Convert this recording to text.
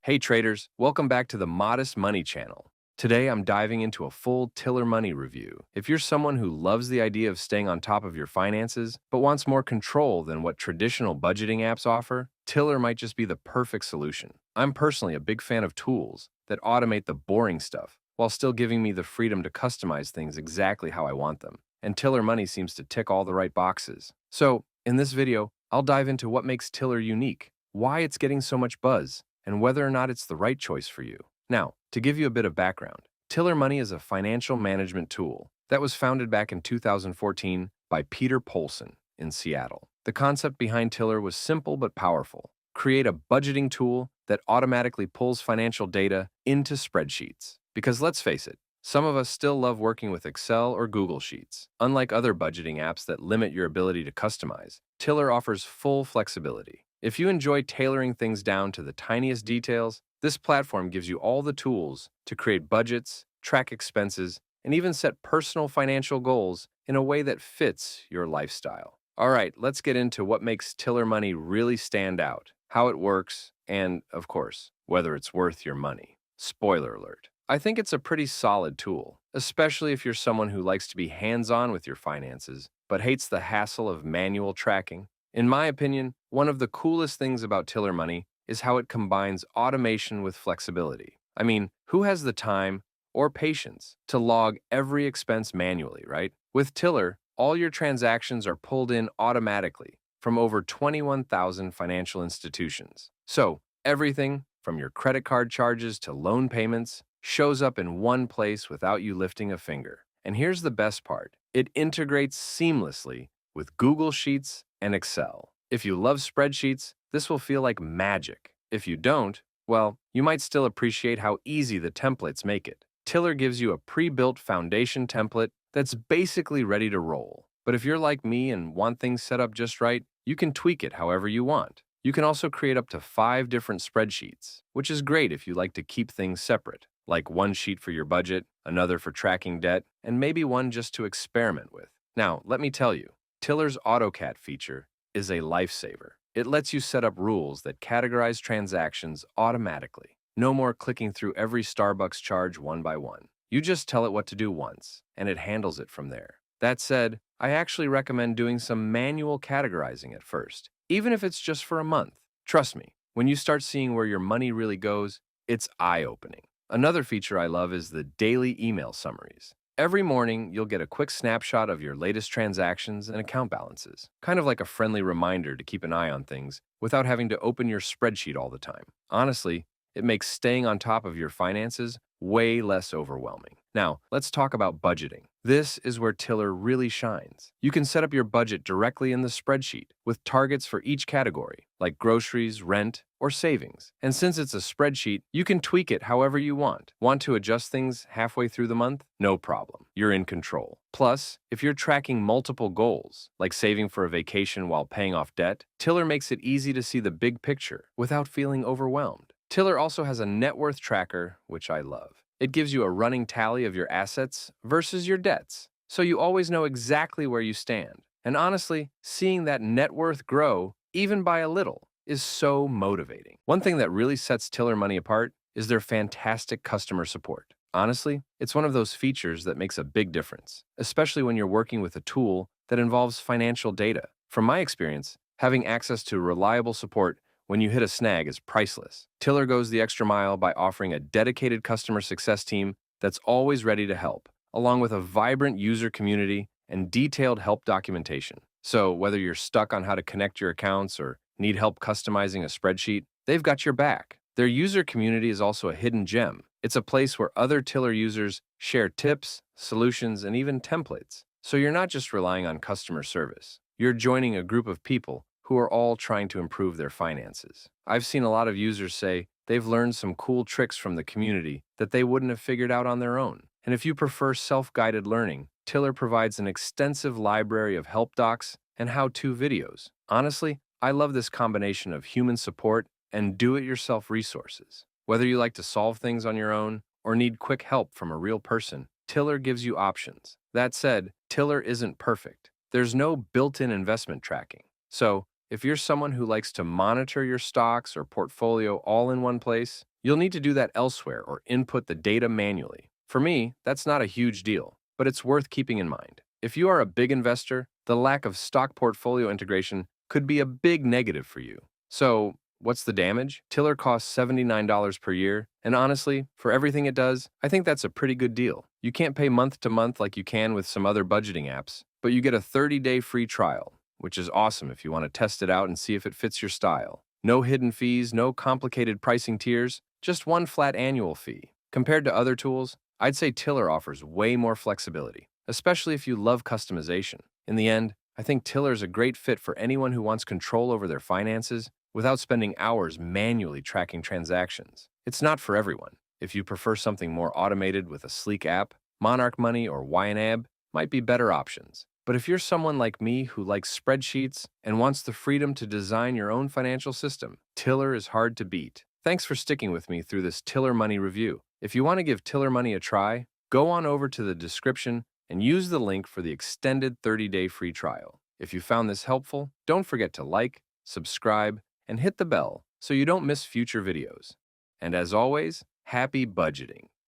Hey traders, welcome back to the Modest Money channel. Today I'm diving into a full Tiller Money review. If you're someone who loves the idea of staying on top of your finances, but wants more control than what traditional budgeting apps offer, Tiller might just be the perfect solution. I'm personally a big fan of tools that automate the boring stuff while still giving me the freedom to customize things exactly how I want them. And Tiller Money seems to tick all the right boxes. So, in this video, I'll dive into what makes Tiller unique, why it's getting so much buzz, and whether or not it's the right choice for you. Now, to give you a bit of background, Tiller Money is a financial management tool that was founded back in 2014 by Peter Polson in Seattle. The concept behind Tiller was simple but powerful. Create a budgeting tool that automatically pulls financial data into spreadsheets. Because let's face it, some of us still love working with Excel or Google Sheets. Unlike other budgeting apps that limit your ability to customize, Tiller offers full flexibility. If you enjoy tailoring things down to the tiniest details, this platform gives you all the tools to create budgets, track expenses, and even set personal financial goals in a way that fits your lifestyle. All right, let's get into what makes Tiller Money really stand out, how it works, and, of course, whether it's worth your money. Spoiler alert. I think it's a pretty solid tool, especially if you're someone who likes to be hands-on with your finances, but hates the hassle of manual tracking. In my opinion, one of the coolest things about Tiller Money is how it combines automation with flexibility. I mean, who has the time or patience to log every expense manually, right? With Tiller, all your transactions are pulled in automatically from over 21,000 financial institutions. So, everything from your credit card charges to loan payments shows up in one place without you lifting a finger. And here's the best part. It integrates seamlessly with Google Sheets and Excel. If you love spreadsheets, this will feel like magic. If you don't, well, you might still appreciate how easy the templates make it. Tiller gives you a pre-built foundation template that's basically ready to roll. But if you're like me and want things set up just right, you can tweak it however you want. You can also create up to 5 different spreadsheets, which is great if you like to keep things separate, like one sheet for your budget, another for tracking debt, and maybe one just to experiment with. Now, let me tell you, Tiller's AutoCat feature is a lifesaver. It lets you set up rules that categorize transactions automatically. No more clicking through every Starbucks charge one by one. You just tell it what to do once, and it handles it from there. That said, I actually recommend doing some manual categorizing at first, even if it's just for a month. Trust me, when you start seeing where your money really goes, it's eye-opening. Another feature I love is the daily email summaries. Every morning, you'll get a quick snapshot of your latest transactions and account balances, kind of like a friendly reminder to keep an eye on things without having to open your spreadsheet all the time. Honestly, it makes staying on top of your finances way less overwhelming. Now, let's talk about budgeting. This is where Tiller really shines. You can set up your budget directly in the spreadsheet with targets for each category, like groceries, rent, or savings. And since it's a spreadsheet, you can tweak it however you want. Want to adjust things halfway through the month? No problem. You're in control. Plus, if you're tracking multiple goals, like saving for a vacation while paying off debt, Tiller makes it easy to see the big picture without feeling overwhelmed. Tiller also has a net worth tracker, which I love. It gives you a running tally of your assets versus your debts, so you always know exactly where you stand. And honestly, seeing that net worth grow, even by a little, is so motivating. One thing that really sets Tiller Money apart is their fantastic customer support. Honestly, it's one of those features that makes a big difference, especially when you're working with a tool that involves financial data. From my experience, having access to reliable support when you hit a snag is priceless. Tiller goes the extra mile by offering a dedicated customer success team that's always ready to help, along with a vibrant user community and detailed help documentation. So whether you're stuck on how to connect your accounts or need help customizing a spreadsheet, they've got your back. Their user community is also a hidden gem. It's a place where other Tiller users share tips, solutions, and even templates. So you're not just relying on customer service. You're joining a group of people who are all trying to improve their finances. I've seen a lot of users say they've learned some cool tricks from the community that they wouldn't have figured out on their own. And if you prefer self-guided learning, Tiller provides an extensive library of help docs and how-to videos. Honestly, I love this combination of human support and do-it-yourself resources. Whether you like to solve things on your own or need quick help from a real person, Tiller gives you options. That said, Tiller isn't perfect. There's no built-in investment tracking. So, if you're someone who likes to monitor your stocks or portfolio all in one place, you'll need to do that elsewhere or input the data manually. For me, that's not a huge deal, but it's worth keeping in mind. If you are a big investor, the lack of stock portfolio integration could be a big negative for you. So, what's the damage? Tiller costs $79 per year, and honestly, for everything it does, I think that's a pretty good deal. You can't pay month to month like you can with some other budgeting apps, but you get a 30-day free trial, which is awesome if you want to test it out and see if it fits your style. No hidden fees, no complicated pricing tiers, just one flat annual fee. Compared to other tools, I'd say Tiller offers way more flexibility, especially if you love customization. In the end, I think Tiller is a great fit for anyone who wants control over their finances without spending hours manually tracking transactions. It's not for everyone. If you prefer something more automated with a sleek app, Monarch Money or YNAB might be better options. But if you're someone like me who likes spreadsheets and wants the freedom to design your own financial system, Tiller is hard to beat. Thanks for sticking with me through this Tiller Money review. If you want to give Tiller Money a try, go on over to the description and use the link for the extended 30-day free trial. If you found this helpful, don't forget to like, subscribe, and hit the bell so you don't miss future videos. And as always, happy budgeting!